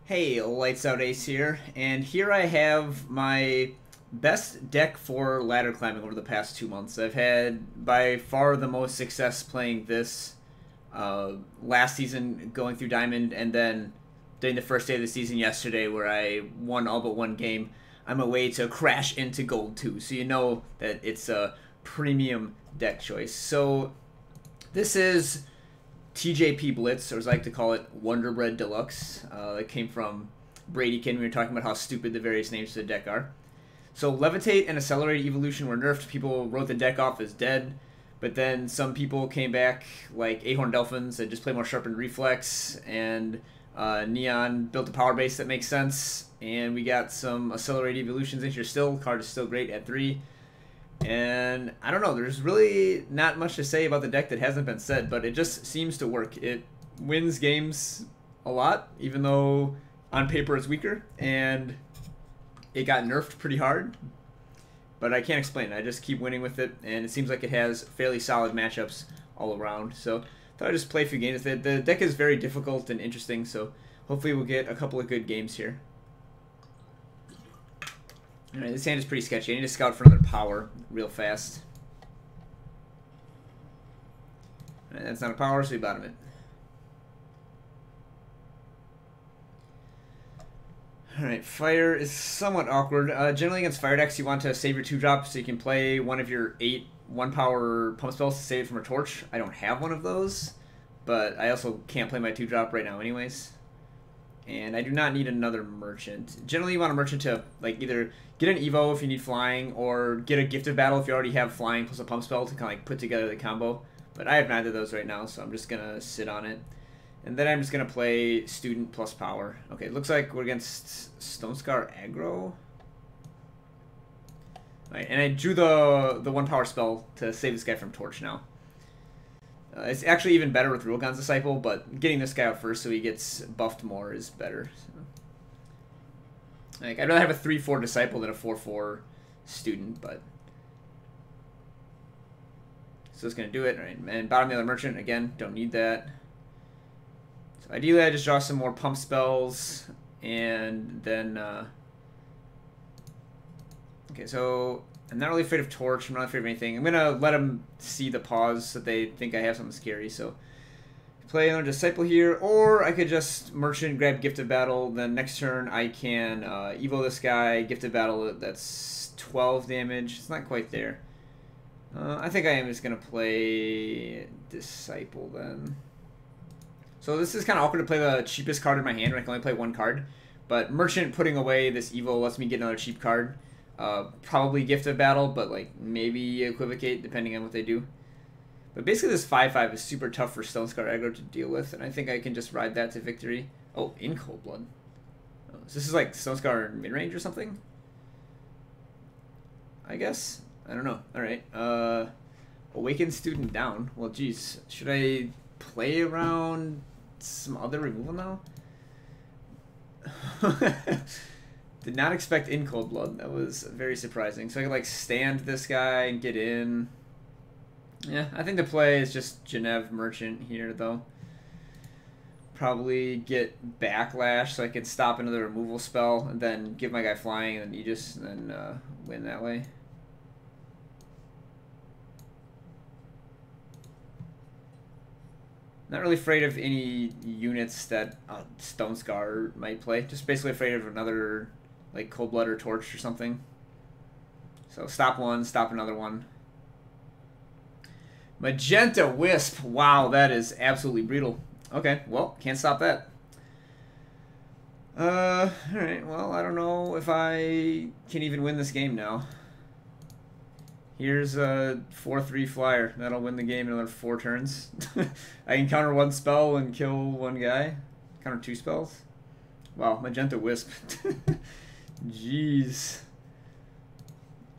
Hey, Lights Out Ace here, and here I have my best deck for ladder climbing over the past 2 months. I've had by far the most success playing this last season, going through Diamond, and then during the first day of the season yesterday where I won all but one game. I'm away to crash into Gold 2, so you know that it's a premium deck choice. So this is TJP Blitz, or as I like to call it, Wonderbread Deluxe. It came from Bradykin. We were talking about how stupid the various names for the deck are. So Levitate and Accelerate Evolution were nerfed. People wrote the deck off as dead, but then some people came back, like Ahorn Delphins, that just play more Sharpened Reflex, and Neon built a power base that makes sense, and we got some Accelerate Evolutions in here still. The card is still great at 3. And I don't know, there's really not much to say about the deck that hasn't been said, but it just seems to work. It wins games a lot, even though on paper it's weaker, and it got nerfed pretty hard. But I can't explain it. I just keep winning with it, and it seems like it has fairly solid matchups all around. So I thought I'd just play a few games with it. The deck is very difficult and interesting, so hopefully we'll get a couple of good games here. Alright, this hand is pretty sketchy. I need to scout for another power real fast. Alright, that's not a power, so we bottom it. Alright, fire is somewhat awkward. Generally against fire decks, you want to save your 2-drop so you can play one of your 8 1-power pump spells to save it from a torch. I don't have one of those, but I also can't play my 2-drop right now anyways. And I do not need another merchant. Generally, you want a merchant to like either get an Evo if you need flying, or get a Gifted Battle if you already have flying plus a pump spell to kind of like put together the combo. But I have neither of those right now, so I'm just gonna sit on it. And then I'm just gonna play Student plus Power. Okay, it looks like we're against Stonescar aggro. Right, and I drew the 1-power spell to save this guy from Torch now. It's actually even better with Rilgon's Disciple, but getting this guy out first so he gets buffed more is better. So. Like, I'd rather have a 3-4 Disciple than a 4-4 Student, but... So it's going to do it. All right, and bottom the other Merchant, again, don't need that. So ideally I just draw some more pump spells, and then... Okay, so... I'm not really afraid of Torch. I'm not afraid of anything. I'm going to let them see the pause so they think I have something scary. So play another Disciple here, or I could just Merchant, grab Gifted Battle. Then next turn I can Evo this guy, Gifted Battle, that's 12 damage. It's not quite there. I think I am just going to play Disciple then. So this is kind of awkward to play the cheapest card in my hand when I can only play one card. But Merchant putting away this Evo lets me get another cheap card. Probably Gifted Battle, but like maybe Equivocate, depending on what they do. But basically this 5-5 is super tough for Stonescar aggro to deal with, and I think I can just ride that to victory. Oh, in Cold Blood. Oh, so this is like Stonescar mid-range or something? I guess? I don't know. Alright. Awaken Student down. Well, geez. Should I play around some other removal now? Did not expect in Cold Blood. That was very surprising. So I could like stand this guy and get in. Yeah, I think the play is just Genev Merchant here though. Probably get Backlash so I can stop another removal spell, and then give my guy flying, and then Aegis, and then win that way. Not really afraid of any units that Stonescar might play. Just basically afraid of another like Cold Blood or Torch or something. So stop one, stop another one. Magenta Wisp. Wow, that is absolutely brutal. Okay, well, can't stop that. Alright, well, I don't know if I can even win this game now. Here's a 4-3 flyer. That'll win the game in another 4 turns. I can counter 1 spell and kill 1 guy. Counter 2 spells. Wow, Magenta Wisp. Jeez.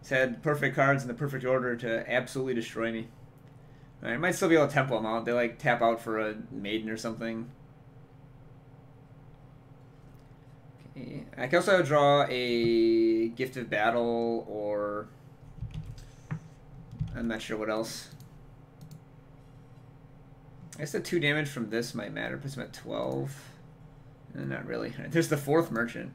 It's had perfect cards in the perfect order to absolutely destroy me. Right, I might still be able to tempo them out. They like tap out for a Maiden or something. Okay. I can also draw a Gifted Battle, or I'm not sure what else. I guess the 2 damage from this might matter. Puts him at 12. Not really. There's the 4th merchant.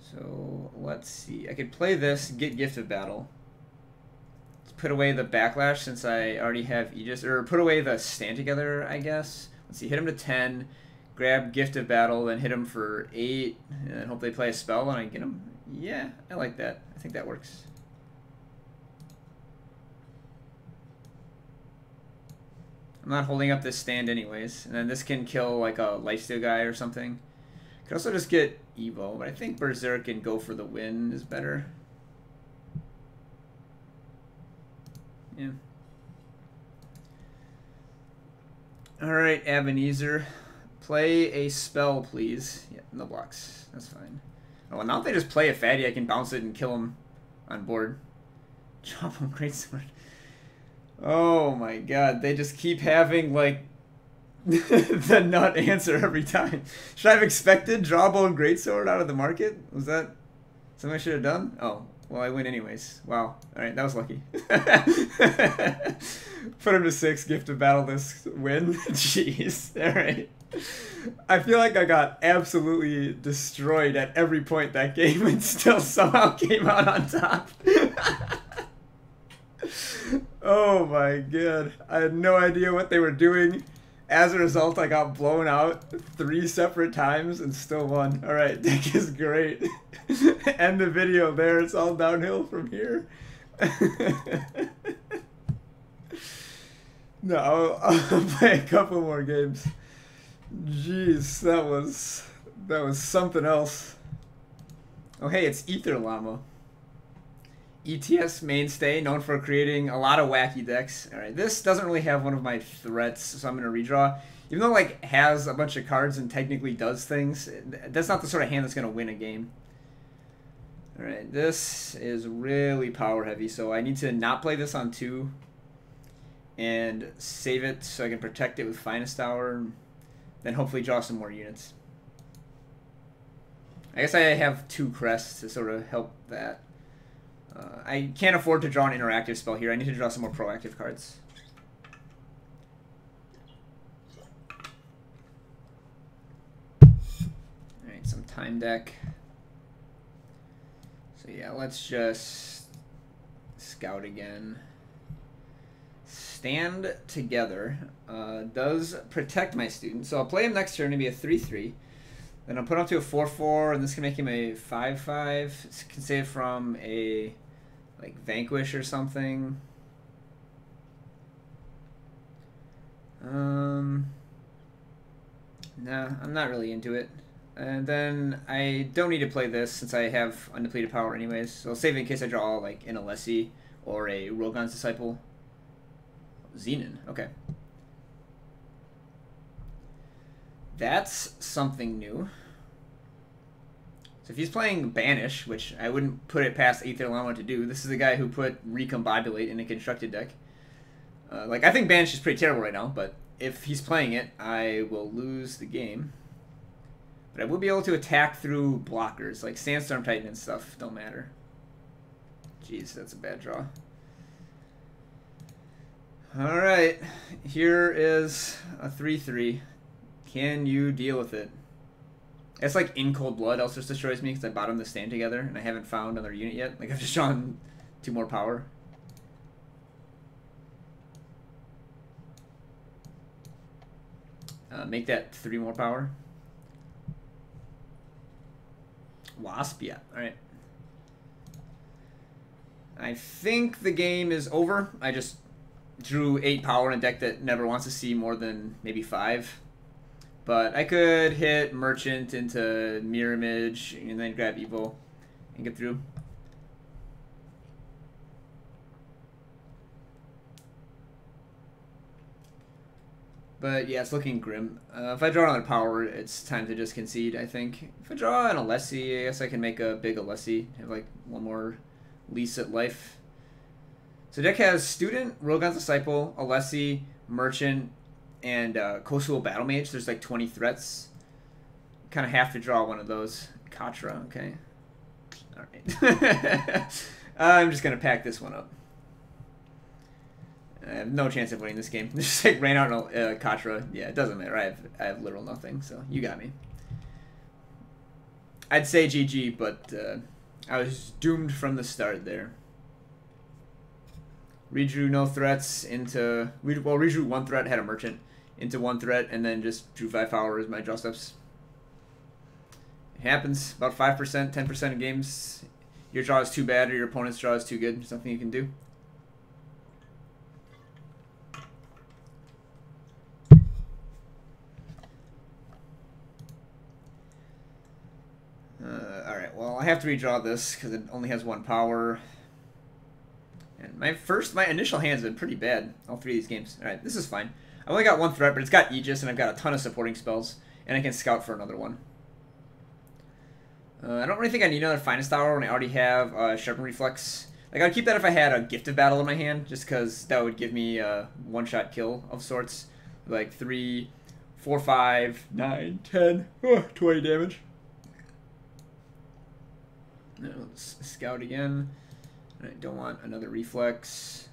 So let's see. I could play this, get Gift of Battle. Let's put away the Backlash since I already have Aegis. Or put away the Stand Together, I guess. Let's see. Hit him to 10. Grab Gift of Battle, then hit him for 8. And then hope they play a spell and I get him. Yeah, I like that. I think that works. I'm not holding up this stand anyways. And then this can kill like a lifesteal guy or something. Could also just get Evo, but I think Berserk and go for the win is better. Yeah. Alright, Ebenezer. Play a spell, please. Yeah, no blocks. That's fine. Oh, well, now if they just play a fatty, I can bounce it and kill him on board. Chop him, greatsword. Oh my god, they just keep having, like, the nut answer every time. Should I have expected Drawbone Greatsword out of the market? Was that something I should have done? Oh, well, I win anyways. Wow. Alright, that was lucky. Put him to 6, Gift of Battle this win. Jeez. Alright. I feel like I got absolutely destroyed at every point that game and still somehow came out on top. Oh my god. I had no idea what they were doing. As a result, I got blown out 3 separate times and still won. Alright, deck is great. End the video there. It's all downhill from here. No, I'll play a couple more games. Jeez, that was something else. Oh hey, it's Ether Llama. ETS mainstay, known for creating a lot of wacky decks. Alright, this doesn't really have one of my threats, so I'm going to redraw. Even though it like has a bunch of cards and technically does things, that's not the sort of hand that's going to win a game. Alright, this is really power heavy, so I need to not play this on 2 and save it so I can protect it with Finest Hour, then hopefully draw some more units. I guess I have 2 crests to sort of help that. I can't afford to draw an interactive spell here. I need to draw some more proactive cards. Alright, some time deck. So yeah, let's just scout again. Stand Together does protect my student. So I'll play him next turn to be a 3-3. Then I'll put him up to a 4-4, and this can make him a 5-5. This can save from a like Vanquish or something. Nah, I'm not really into it. And then I don't need to play this since I have undepleted power anyways. So I'll save it in case I draw like an Alessi or a Rilgon's Disciple. Xenan, okay. That's something new. So if he's playing Banish, which I wouldn't put it past Aether Llama to do, this is the guy who put Recombobulate in a constructed deck. Like, I think Banish is pretty terrible right now, but if he's playing it, I will lose the game. But I will be able to attack through blockers, like Sandstorm Titan and stuff, don't matter. Jeez, that's a bad draw. Alright, here is a 3-3. Can you deal with it? It's like In Cold Blood also just destroys me because I bottomed the Stand Together and I haven't found another unit yet. Like, I've just drawn 2 more power. Make that 3 more power. Wasp, yeah, alright. I think the game is over. I just drew 8 power in a deck that never wants to see more than maybe 5. But I could hit Merchant into Mirror Image and then grab Evo and get through. But yeah, it's looking grim. If I draw another power, it's time to just concede, I think. If I draw an Alessi, I guess I can make a big Alessi. Have like 1 more lease at life. So deck has Student, Rilgon's Disciple, Alessi, Merchant, and Kosul Battlemage. There's like 20 threats. Kind of have to draw one of those. Katra, okay. Alright. I'm just going to pack this one up. I have no chance of winning this game. Just like ran out on Katra. Yeah, it doesn't matter. I have literal nothing, so you got me. I'd say GG, but I was doomed from the start there. Redrew no threats into... Well, redrew one threat, had a merchant into one threat, and then just drew 5 power as my draw steps. It happens. About 5%, 10% of games. Your draw is too bad or your opponent's draw is too good. There's nothing you can do. Alright, well, I have to redraw this because it only has 1 power. And my initial hand's been pretty bad, all 3 of these games. Alright, this is fine. I only got 1 threat, but it's got Aegis, and I've got a ton of supporting spells, and I can scout for another one. I don't really think I need another Finest Hour when I already have Sharpened Reflex. Like, I'd keep that if I had a Gifted Battle in my hand, just because that would give me a one-shot kill of sorts. Like 3, 4, 5, 9, 10, 20 damage. Let's scout again. I don't want another Reflex.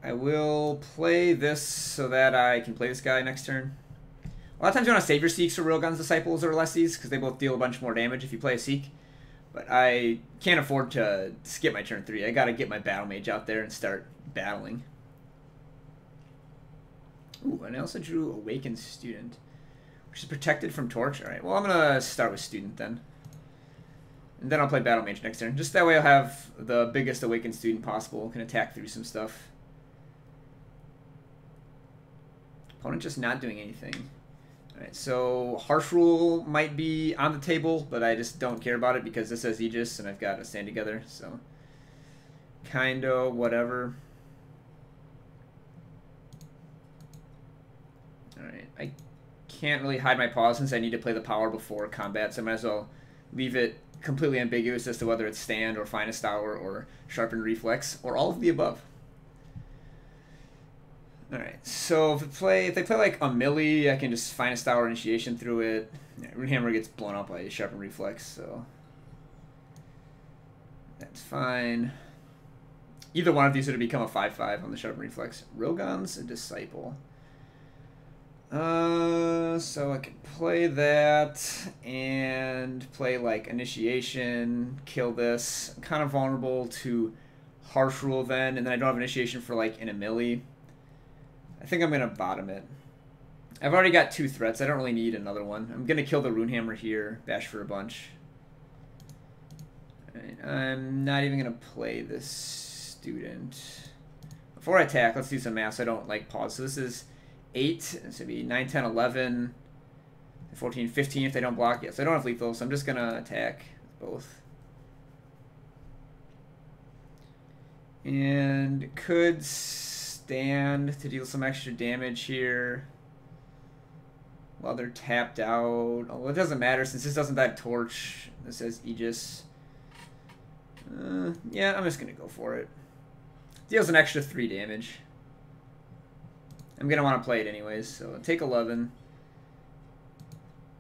I will play this so that I can play this guy next turn. A lot of times you want to save your Seeks or Rilgon's Disciples or Alessis because they both deal a bunch more damage if you play a Seek. But I can't afford to skip my turn 3. I gotta get my Battlemage out there and start battling. Ooh, and I also drew Awakened Student, which is protected from Torch. Alright, well, I'm gonna start with Student then. And then I'll play Battlemage next turn. Just that way I'll have the biggest Awakened Student possible. Can attack through some stuff. Opponent just not doing anything. Alright, so Harsh Rule might be on the table, but I just don't care about it because this has Aegis and I've got to stand together, so kinda whatever. Alright, I can't really hide my paws since I need to play the power before combat, so I might as well leave it completely ambiguous as to whether it's Stand or Finest Hour or Sharpened Reflex or all of the above. Alright, so if they play like a melee, I can just Finest Hour Initiation through it. Yeah, Runehammer gets blown up by Sharpened Reflex, so that's fine. Either one of these would have become a 5/5 on the Sharpened Reflex. Rilgon's a Disciple. So I can play that and play like Initiation, kill this. I'm kind of vulnerable to Harsh Rule then, and then I don't have Initiation for like in a melee. I think I'm going to bottom it. I've already got 2 threats. I don't really need another one. I'm going to kill the Runehammer here, bash for a bunch. Right, I'm not even going to play this Student. Before I attack, let's do some math so I don't like pause. So this is 8. This would be 9, 10, 11, 14, 15 if they don't block it. So I don't have lethal, so I'm just going to attack both. And could stand to deal some extra damage here while they're tapped out. Oh, well, it doesn't matter since this doesn't have Torch. This says Aegis. Yeah, I'm just going to go for it. Deals an extra 3 damage. I'm going to want to play it anyways, so I'll take 11.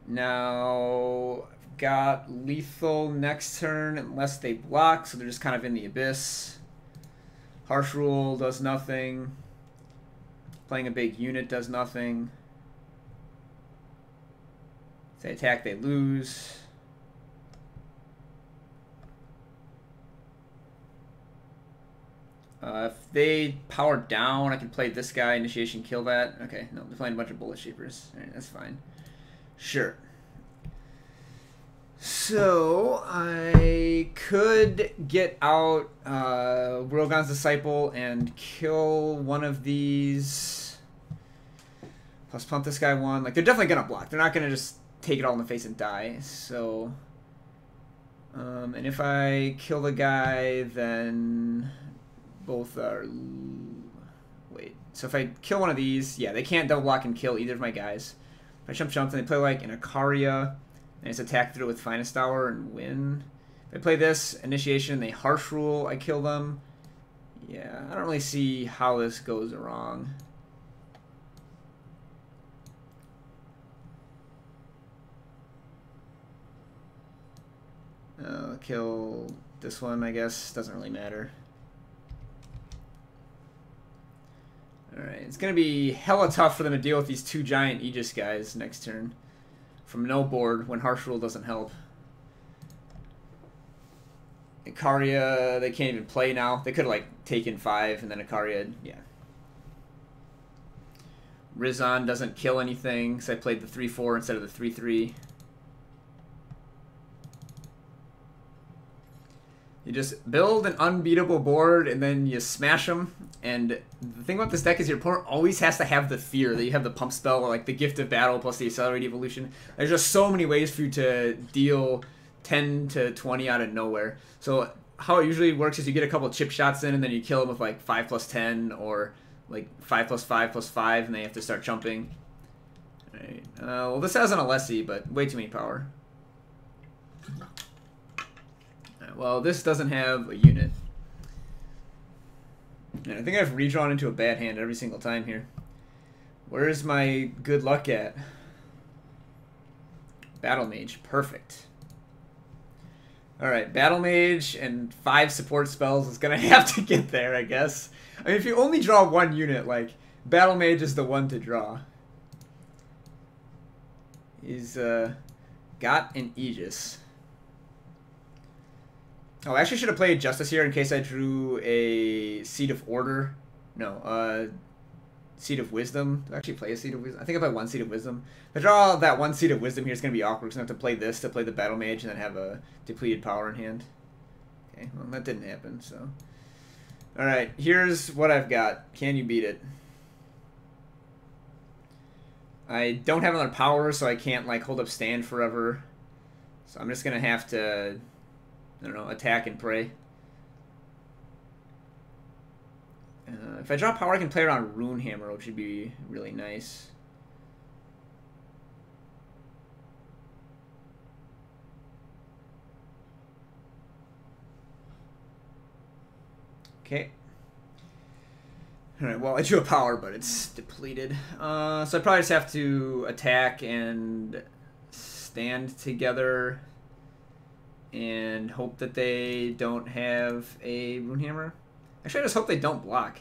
Now, I've got lethal next turn unless they block, so they're just kind of in the abyss. Harsh Rule does nothing. Playing a big unit does nothing. If they attack, they lose. If they power down, I can play this guy, Initiation, kill that. Okay, no, they're playing a bunch of Bullet Shapers. Alright, that's fine. Sure. So, I could get out Rilgon's Disciple and kill one of these. Plus pump this guy 1. Like, they're definitely going to block. They're not going to just take it all in the face and die. So, and if I kill the guy, then both are... Wait. So if I kill one of these, yeah, they can't double block and kill either of my guys. If I jump, then they play like an Ikaria. And just attack through with Finest Hour and win. If I play this, Initiation, they Harsh Rule, I kill them. Yeah, I don't really see how this goes wrong. Kill this one, I guess. Doesn't really matter. Alright, it's going to be hella tough for them to deal with these two giant Aegis guys next turn. From no board when Harsh Rule doesn't help. Ikaria, they can't even play now. They could have, like, taken 5 and then Ikaria, yeah. Rizan doesn't kill anything, so I played the 3-4 instead of the 3-3. You just build an unbeatable board, and then you smash them. And the thing about this deck is your opponent always has to have the fear that you have the pump spell, or like the Gift of Battle plus the Accelerated Evolution. There's just so many ways for you to deal 10 to 20 out of nowhere. So how it usually works is you get a couple chip shots in, and then you kill them with like 5+10, or like 5+5+5, and they have to start jumping. Alright. Well, this has an Alessi, but way too many power. Well, this doesn't have a unit. And I think I've redrawn into a bad hand every single time here. Where's my good luck at? Battlemage. Perfect. Alright, Battlemage and 5 support spells is going to have to get there, I guess. I mean, if you only draw one unit, like, Battlemage is the one to draw. He's got an Aegis. Oh, I actually should have played Justice here in case I drew a Seed of Order. No, Seed of Wisdom. Did I actually play a Seed of Wisdom? I think I played 1 Seed of Wisdom. If I draw that 1 Seed of Wisdom here, it's going to be awkward because I have to play this to play the Battle Mage and then have a depleted power in hand. Okay, well, that didn't happen, so. Alright, here's what I've got. Can you beat it? I don't have another power, so I can't, like, hold up stand forever. So I'm just going to have to, I don't know, attack and pray. If I draw power, I can play around Runehammer, which would be really nice. Okay. Alright, well, I drew a power, but it's depleted. So I probably just have to attack and stand together and hope that they don't have a Runehammer. Actually, I just hope they don't block.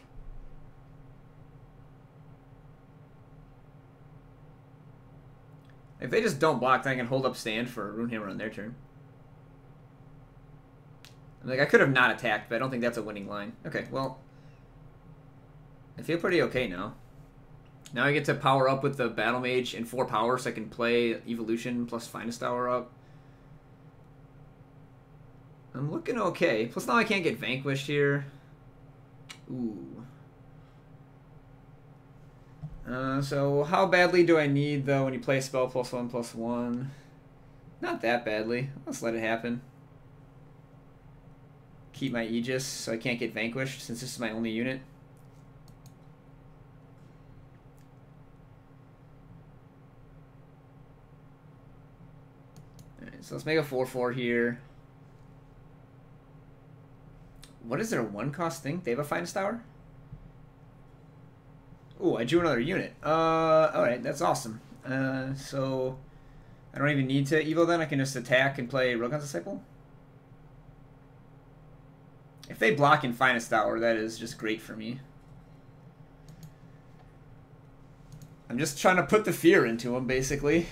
If they just don't block, then I can hold up stand for a Runehammer on their turn. Like, I could have not attacked, but I don't think that's a winning line. Okay, well, I feel pretty okay now. Now I get to power up with the Battle Mage in 4 power, so I can play Evolution plus Finest Hour up. I'm looking okay. Plus now I can't get Vanquished here. Ooh. So how badly do I need, though, when you play a spell +1/+1? Not that badly. Let's let it happen. Keep my Aegis so I can't get Vanquished, since this is my only unit. Alright, so let's make a 4/4 here. What is their 1-cost thing? They have a Finest Hour? Ooh, I drew another unit. Alright, that's awesome. So I don't even need to Evo then? I can just attack and play Rilgon's Disciple? If they block in Finest Hour, that is just great for me. I'm just trying to put the fear into them, basically.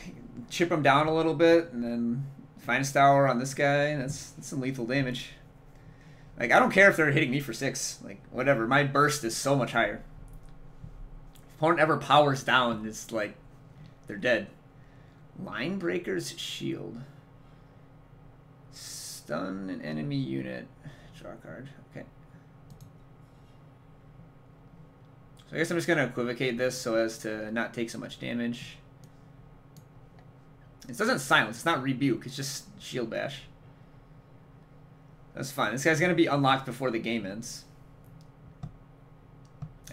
Chip them down a little bit, and then Finest Hour on this guy. That's some lethal damage. Like, I don't care if they're hitting me for 6. Like, whatever. My burst is so much higher. If opponent ever powers down, it's like, they're dead. Linebreaker's Shield. Stun an enemy unit. Draw a card. Okay. So I guess I'm just going to Equivocate this so as to not take so much damage. It doesn't silence. It's not Rebuke. It's just Shield Bash. That's fine. This guy's going to be unlocked before the game ends.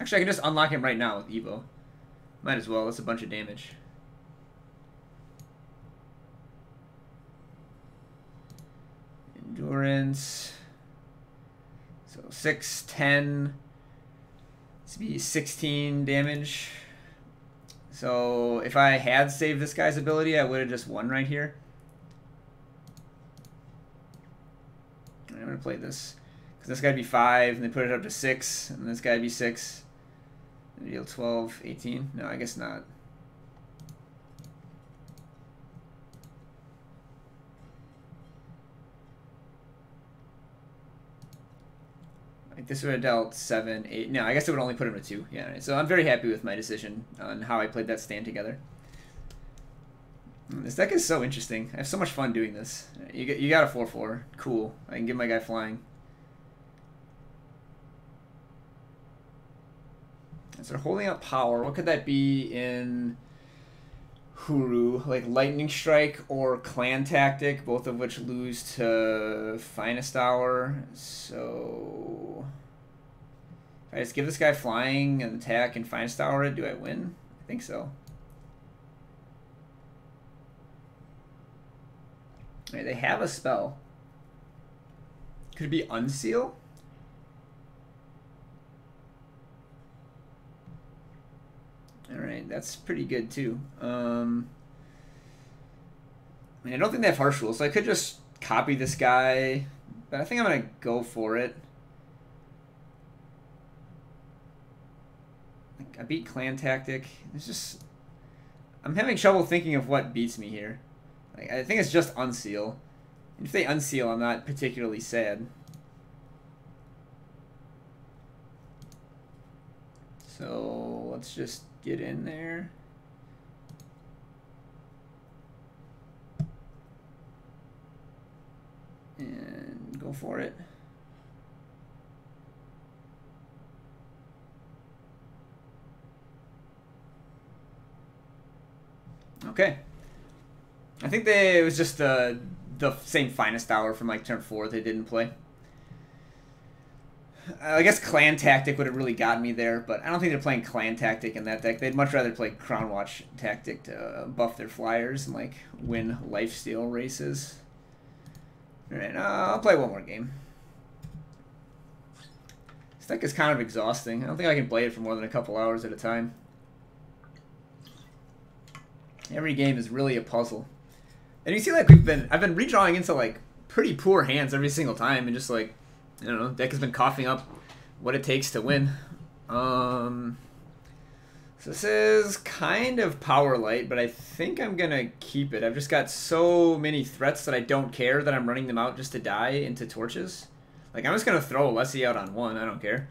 Actually, I can just unlock him right now with Evo. Might as well. That's a bunch of damage. Endurance. So 6, 10. This would be 16 damage. So if I had saved this guy's ability, I would have just won right here. I'm going to play this. Because this guy would be 5, and they put it up to 6, and this guy would be 6. Deal 12, 18. No, I guess not. Like this would have dealt 7, 8. No, I guess it would only put him to 2. Yeah, so I'm very happy with my decision on how I played that stand together. This deck is so interesting. I have so much fun doing this. You got a 4/4. Cool. I can give my guy flying. So they're holding up power. What could that be in Hooru? Like Lightning Strike or Clan Tactic, both of which lose to Finest Hour. So if I just give this guy flying and attack and Finest Hour it, do I win? I think so. Alright, they have a spell. Could it be Unseal? Alright, that's pretty good too. I mean, I don't think they have Harsh Rule, so I could just copy this guy, but I think I'm going to go for it. I beat Clan Tactic. It's just... I'm having trouble thinking of what beats me here. Like, I think it's just Unseal. And if they Unseal, I'm not particularly sad. So let's just get in there. And go for it. Okay. I think it was just the same Finest Hour from like turn 4 they didn't play. I guess Clan Tactic would have really gotten me there, but I don't think they're playing Clan Tactic in that deck. They'd much rather play Crown Watch Tactic to buff their flyers and like win lifesteal races. Alright, I'll play one more game. This deck is kind of exhausting. I don't think I can play it for more than a couple hours at a time. Every game is really a puzzle. And you see, like, I've been redrawing into like pretty poor hands every single time, and just like, I don't know, deck has been coughing up what it takes to win. So this is kind of power light, but I think I'm gonna keep it. I've just got so many threats that I don't care that I'm running them out just to die into torches. Like, I'm just gonna throw Alessi out on 1. I don't care.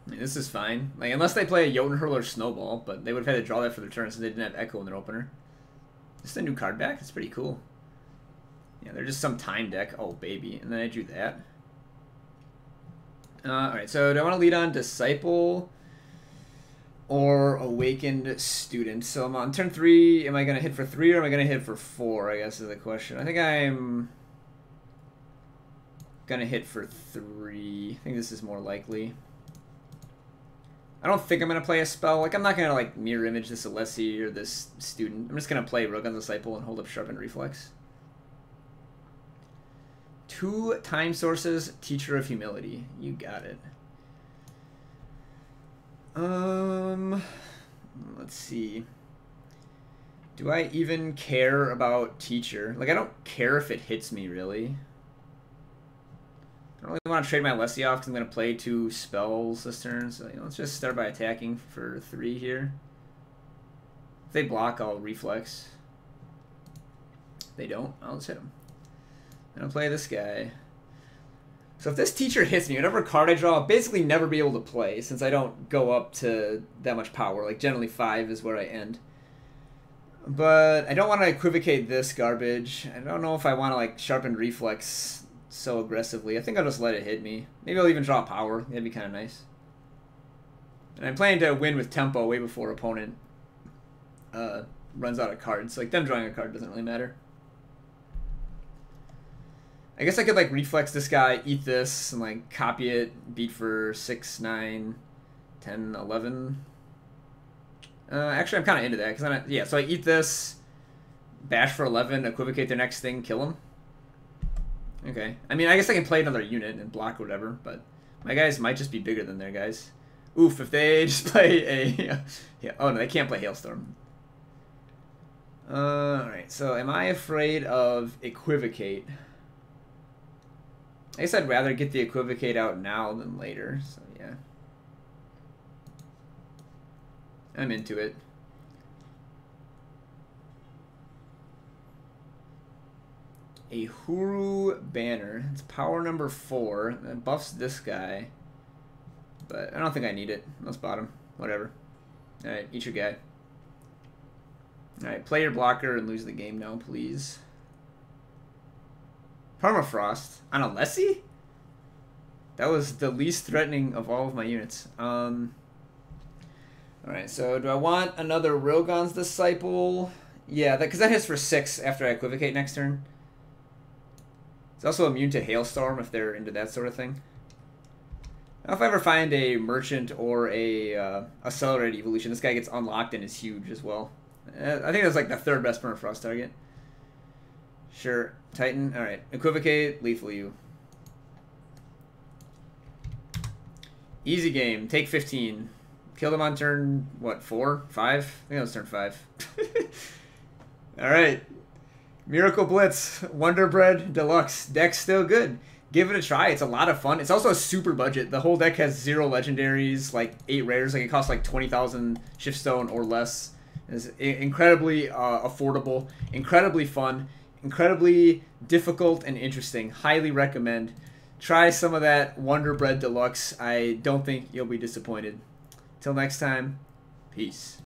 I mean, this is fine. Like, unless they play a Jotun Hurler Snowball, but they would have had to draw that for their turn since they didn't have Echo in their opener. Just a new card back? That's pretty cool. Yeah, they're just some time deck. Oh, baby. And then I drew that. Alright, so do I want to lead on Disciple or Awakened Student? So I'm on turn 3. Am I going to hit for 3 or am I going to hit for 4, I guess is the question. I think I'm going to hit for 3. I think this is more likely. I don't think I'm going to play a spell. Like, I'm not going to, like, mirror image this Alessi or this Student. I'm just going to play Rilgon Disciple and hold up Sharpened Reflex. 2 time sources, Teacher of Humility. You got it. Let's see. Do I even care about Teacher? Like, I don't care if it hits me, really. I don't really want to trade my Alessi off because I'm going to play 2 spells this turn. So, you know, let's just start by attacking for 3 here. If they block, I'll Reflex. If they don't, I'll just hit them. And I'll play this guy. So if this Teacher hits me, whatever card I draw, I'll basically never be able to play since I don't go up to that much power. Like, generally 5 is where I end. But I don't want to Equivocate this garbage. I don't know if I want to, like, Sharpen Reflex so aggressively. I think I'll just let it hit me. Maybe I'll even draw power. That'd be kind of nice. And I'm planning to win with tempo way before opponent runs out of cards. Like, them drawing a card doesn't really matter. I guess I could, like, Reflex this guy, eat this, and, like, copy it, beat for 6, 9, 10, 11. Actually, I'm kind of into that. Yeah, so I eat this, bash for 11, Equivocate their next thing, kill them. Okay. I mean, I guess I can play another unit and block whatever, but my guys might just be bigger than their guys. Oof, if they just play a... yeah, oh, no, they can't play Hailstorm. Alright, so am I afraid of Equivocate? I guess I'd rather get the Equivocate out now than later, so yeah. I'm into it. A Hooru banner. It's power number 4. That buffs this guy. But I don't think I need it. Let's bottom. Whatever. Alright, eat your guy. Alright, play your blocker and lose the game now, please. Permafrost on Alessi? That was the least threatening of all of my units. Alright, so do I want another Rilgon's Disciple? Yeah, because that hits for 6 after I Equivocate next turn. It's also immune to Hailstorm if they're into that sort of thing. Now, if I ever find a Merchant or a Accelerated Evolution, this guy gets unlocked and is huge as well. I think that's like the 3rd best Permafrost target. Sure. Titan. Alright. Equivocate. Lethal you. Easy game. Take 15. Killed him on turn, what, 4? 5? I think that was turn 5. Alright. Miracle Blitz. Wonderbread Deluxe. Deck's still good. Give it a try. It's a lot of fun. It's also a super budget. The whole deck has 0 legendaries, like 8 rares. Like it costs like 20,000 Shiftstone or less. It's incredibly affordable, incredibly fun, incredibly difficult and interesting. Highly recommend. Try some of that Wonderbread Deluxe. I don't think you'll be disappointed. Till next time, peace.